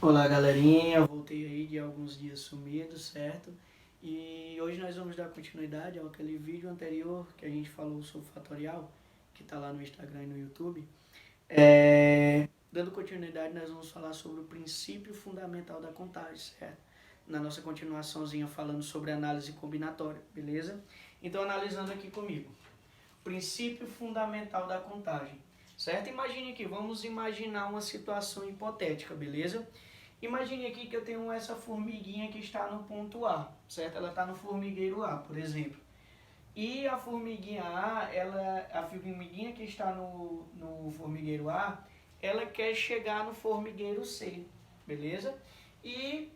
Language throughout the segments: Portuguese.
Olá galerinha, voltei aí de alguns dias sumido, certo? E hoje nós vamos dar continuidade àquele vídeo anterior que a gente falou sobre fatorial, que está lá no Instagram e no YouTube. Dando continuidade, nós vamos falar sobre o princípio fundamental da contagem, certo? Na nossa continuaçãozinha falando sobre análise combinatória, beleza? Então analisando aqui comigo, princípio fundamental da contagem, certo? Imagine aqui, vamos imaginar uma situação hipotética, beleza? Imagine aqui que eu tenho essa formiguinha que está no ponto A, certo? Ela está no formigueiro A, por exemplo. E a formiguinha A, a formiguinha que está no formigueiro A, ela quer chegar no formigueiro C, beleza? E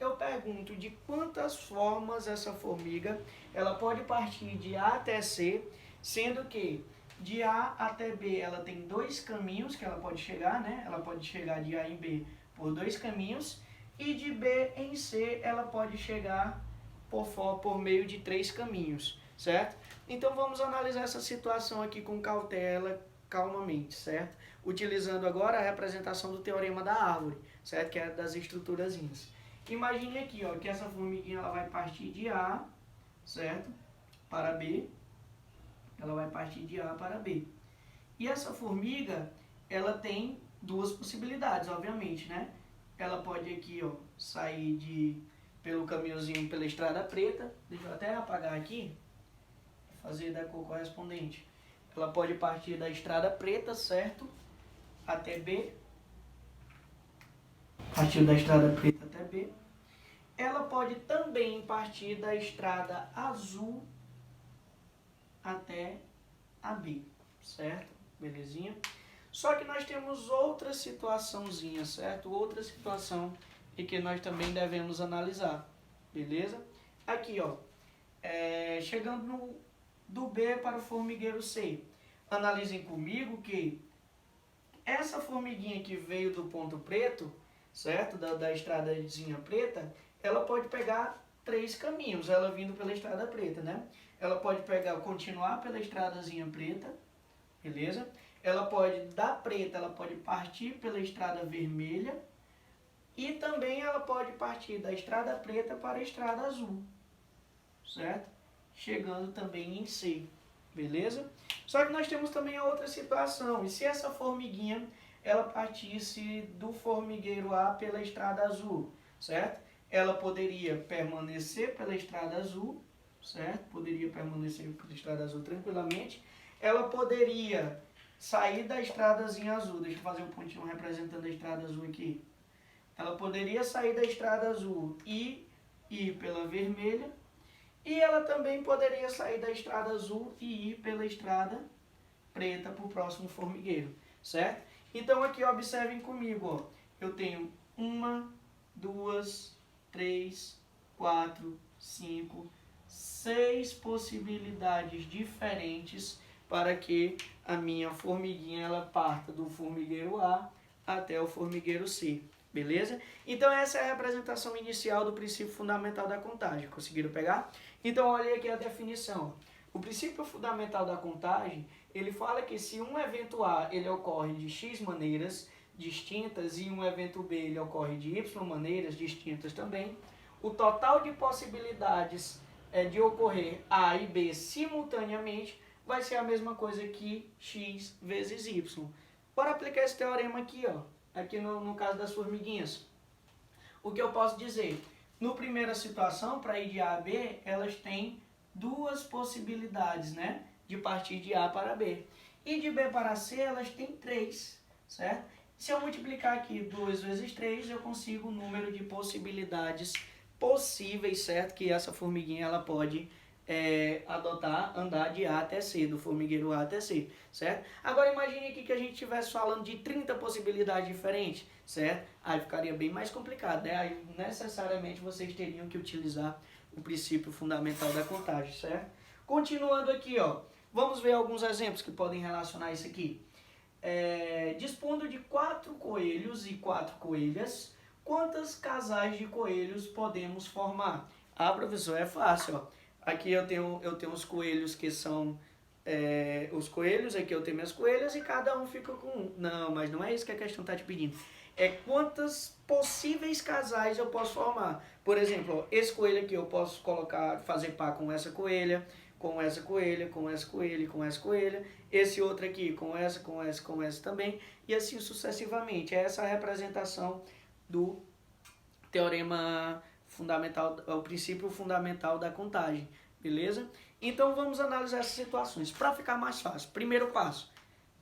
eu pergunto de quantas formas essa formiga ela pode partir de A até C, sendo que de A até B ela tem dois caminhos que ela pode chegar, né? Ela pode chegar de A em B por dois caminhos, e de B em C ela pode chegar por meio de três caminhos, certo? Então vamos analisar essa situação aqui com cautela, calmamente, certo? Utilizando agora a representação do teorema da árvore, certo? Que é das estruturazinhas. Imagine aqui, ó, que essa formiguinha ela vai partir de A, certo? Para B. Ela vai partir de A para B. E essa formiga, ela tem duas possibilidades, obviamente, né? Ela pode aqui, ó, sair pelo caminhozinho pela estrada preta. Deixa eu até apagar aqui, fazer da cor correspondente. Ela pode partir da estrada preta, certo? Até B. Partir da estrada preta até B. Ela pode também partir da estrada azul até a B, certo? Belezinha? Só que nós temos outra situaçãozinha, certo? Outra situação e que nós também devemos analisar, beleza? Aqui, ó, chegando do B para o formigueiro C. Analisem comigo que essa formiguinha que veio do ponto preto, certo? Da estradazinha preta, ela pode pegar três caminhos, ela vindo pela estrada preta, né? Ela pode continuar pela estradazinha preta, beleza? Ela pode, da preta, ela pode partir pela estrada vermelha e também ela pode partir da estrada preta para a estrada azul, certo? Chegando também em C, beleza? Só que nós temos também a outra situação, e se essa formiguinha, ela partisse do formigueiro A pela estrada azul, certo? Ela poderia permanecer pela estrada azul, certo? Poderia permanecer pela estrada azul tranquilamente. Ela poderia sair da estradazinha azul, deixa eu fazer um pontinho representando a estrada azul aqui. Ela poderia sair da estrada azul e ir pela vermelha, e ela também poderia sair da estrada azul e ir pela estrada preta para o próximo formigueiro, certo? Então aqui observem comigo, ó, eu tenho 1, 2, 3, 4, 5, 6 possibilidades diferentes para que a minha formiguinha ela parta do formigueiro A até o formigueiro C, beleza? Então essa é a representação inicial do princípio fundamental da contagem, conseguiram pegar? Então olha aqui a definição. O princípio fundamental da contagem, ele fala que se um evento A ele ocorre de X maneiras distintas e um evento B ele ocorre de Y maneiras distintas também, o total de possibilidades de ocorrer A e B simultaneamente vai ser a mesma coisa que X vezes Y. Bora aplicar esse teorema aqui, ó, aqui no caso das formiguinhas. O que eu posso dizer? No primeira situação, para ir de A a B, elas têm duas possibilidades, né, de partir de A para B. E de B para C, elas têm três, certo? Se eu multiplicar aqui 2 vezes 3, eu consigo o número de possibilidades possíveis, certo? Que essa formiguinha ela pode adotar, andar de A até C, do formigueiro A até C, certo? Agora imagine aqui que a gente estivesse falando de 30 possibilidades diferentes, certo? Aí ficaria bem mais complicado, né? Aí necessariamente vocês teriam que utilizar o princípio fundamental da contagem, certo? Continuando aqui, ó, vamos ver alguns exemplos que podem relacionar isso aqui. Dispondo de 4 coelhos e 4 coelhas, quantos casais de coelhos podemos formar? Ah, professor, é fácil, ó. Aqui eu tenho os coelhos que são os coelhos, aqui eu tenho minhas coelhas e cada um fica com um. Não, mas não é isso que a questão está te pedindo. É quantos possíveis casais eu posso formar. Por exemplo, ó, esse coelho aqui eu posso fazer par com essa coelha, com essa coelha, com essa coelha e com essa coelha. Esse outro aqui com essa, com essa, com essa também. E assim sucessivamente. É essa a representação do teorema fundamental, o princípio fundamental da contagem. Beleza? Então vamos analisar essas situações. Para ficar mais fácil, primeiro passo,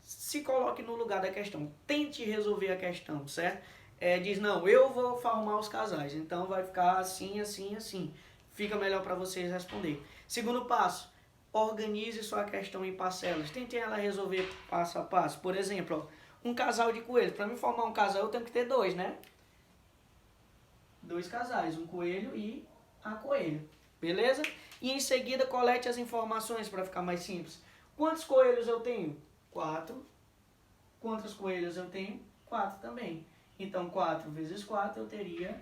se coloque no lugar da questão. Tente resolver a questão, certo? Diz, não, eu vou formar os casais, então vai ficar assim, assim, assim. Fica melhor para vocês responder. Segundo passo, organize sua questão em parcelas. Tente ela resolver passo a passo. Por exemplo, ó, um casal de coelhos. Para me formar um casal, eu tenho que ter dois, né? Dois casais, um coelho e a coelha. Beleza? E em seguida, colete as informações para ficar mais simples. Quantos coelhos eu tenho? 4. Quantas coelhas eu tenho? 4 também. Então, 4 vezes 4, eu teria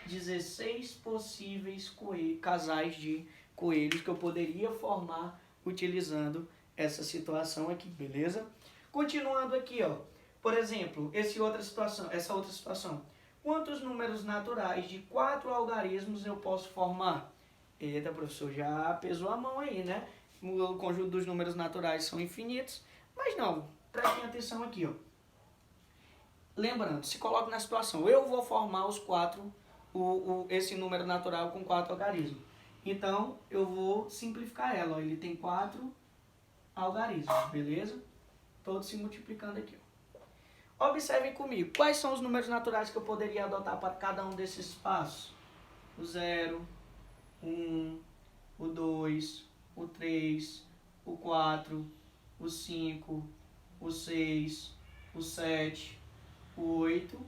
16 possíveis casais de coelhos que eu poderia formar utilizando essa situação aqui, beleza? Continuando aqui, ó. Por exemplo, essa outra situação. Quantos números naturais de 4 algarismos eu posso formar? Eita, professor, já pesou a mão aí, né? O conjunto dos números naturais são infinitos, mas não, prestem atenção aqui, ó. Lembrando, se coloque na situação, eu vou formar os 4, esse número natural com 4 algarismos. Então, eu vou simplificar ela, ó. Ele tem 4 algarismos, beleza? Todos se multiplicando aqui, ó. Observem comigo, quais são os números naturais que eu poderia adotar para cada um desses passos? O 0, 1, o 2, o 3, o 4, o 5, o 6, o 7, o 8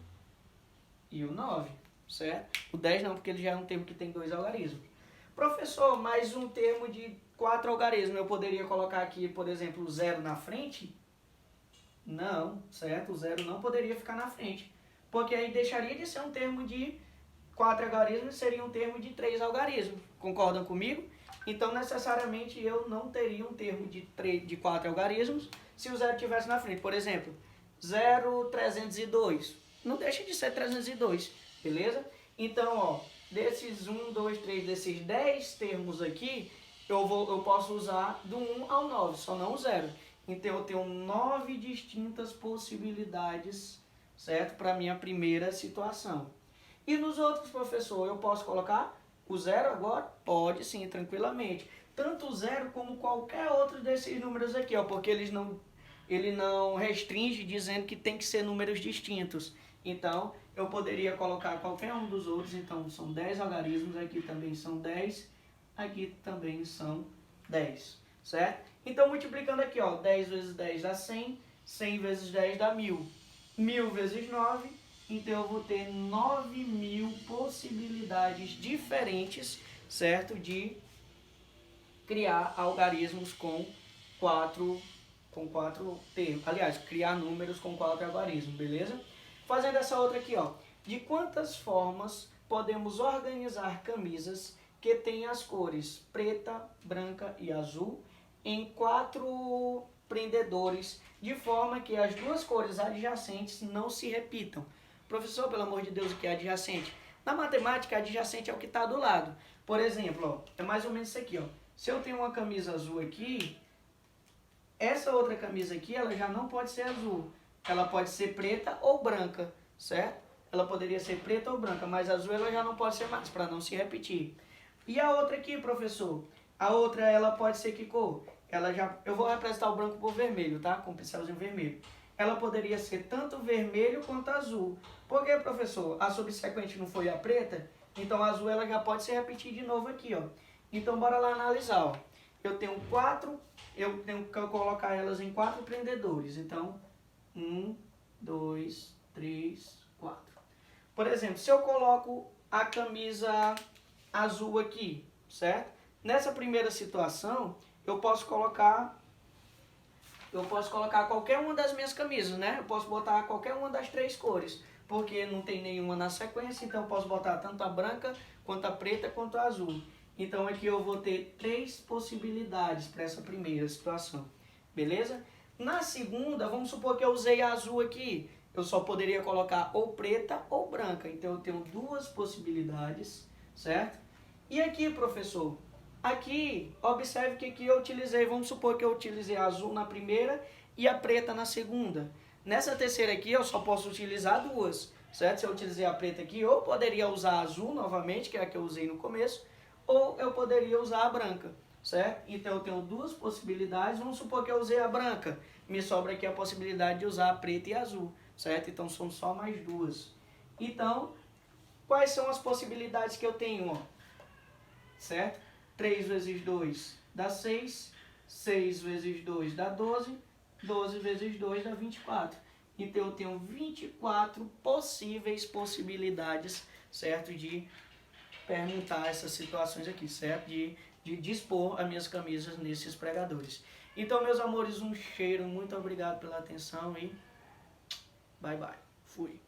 e o 9, certo? O 10 não, porque ele já é um termo que tem 2 algarismos. Professor, mais um termo de 4 algarismos, eu poderia colocar aqui, por exemplo, o 0 na frente? Não, certo? O 0 não poderia ficar na frente, porque aí deixaria de ser um termo de 4 algarismos, seria um termo de 3 algarismos. Concordam comigo? Então, necessariamente, eu não teria um termo de 4 algarismos se o 0 estivesse na frente. Por exemplo, 0,302. Não deixa de ser 302, beleza? Então, ó, desses 1, 2, 3, desses 10 termos aqui, eu posso usar do 1 ao 9, só não o 0. Então, eu tenho 9 distintas possibilidades, certo? Para a minha primeira situação. E nos outros, professor, eu posso colocar o 0 agora? Pode sim, tranquilamente. Tanto o 0 como qualquer outro desses números aqui, ó, porque ele não restringe dizendo que tem que ser números distintos. Então, eu poderia colocar qualquer um dos outros. Então, são 10 algarismos, aqui também são 10, aqui também são 10, certo? Então, multiplicando aqui, ó, 10 vezes 10 dá 100, 100 vezes 10 dá 1000, 1000 vezes 9, então eu vou ter 9.000 possibilidades diferentes, certo? De criar algarismos com 4 termos. Aliás, criar números com 4 algarismos, beleza? Fazendo essa outra aqui, ó. De quantas formas podemos organizar camisas que têm as cores preta, branca e azul em 4 prendedores, de forma que as duas cores adjacentes não se repitam? Professor, pelo amor de Deus, o que é adjacente? Na matemática, adjacente é o que está do lado. Por exemplo, ó, é mais ou menos isso aqui, ó. Se eu tenho uma camisa azul aqui, essa outra camisa aqui, ela já não pode ser azul. Ela pode ser preta ou branca, certo? Ela poderia ser preta ou branca, mas azul ela já não pode ser mais, para não se repetir. E a outra aqui, professor? A outra, ela pode ser que cor? Eu vou representar o branco por vermelho, tá? Com um pincelzinho vermelho. Ela poderia ser tanto vermelho quanto azul. Por que, professor? A subsequente não foi a preta? Então, a azul ela já pode se repetir de novo aqui, ó. Então, bora lá analisar, ó. Eu tenho que colocar elas em 4 prendedores. Então, 1, 2, 3, 4. Por exemplo, se eu coloco a camisa azul aqui, certo? Nessa primeira situação, eu posso colocar qualquer uma das minhas camisas, né? Eu posso botar qualquer uma das 3 cores, porque não tem nenhuma na sequência, então eu posso botar tanto a branca, quanto a preta, quanto a azul. Então aqui eu vou ter 3 possibilidades para essa primeira situação. beleza? Na segunda, vamos supor que eu usei azul aqui, eu só poderia colocar ou preta ou branca, então eu tenho duas possibilidades, certo? E aqui, professor, aqui, observe que aqui eu utilizei, vamos supor que eu utilizei azul na primeira e a preta na segunda. Nessa terceira aqui eu só posso utilizar duas, certo? Se eu utilizei a preta aqui, ou poderia usar a azul novamente, que é a que eu usei no começo, ou eu poderia usar a branca, certo? Então eu tenho duas possibilidades, vamos supor que eu usei a branca, me sobra aqui a possibilidade de usar a preta e a azul, certo? Então são só mais duas. Então, quais são as possibilidades que eu tenho, ó? Certo? 3 vezes 2 dá 6, 6 vezes 2 dá 12, 12 vezes 2 dá 24. Então eu tenho 24 possíveis possibilidades, certo? De permutar essas situações aqui, certo? De dispor as minhas camisas nesses pregadores. Então, meus amores, um cheiro, muito obrigado pela atenção e bye bye. Fui.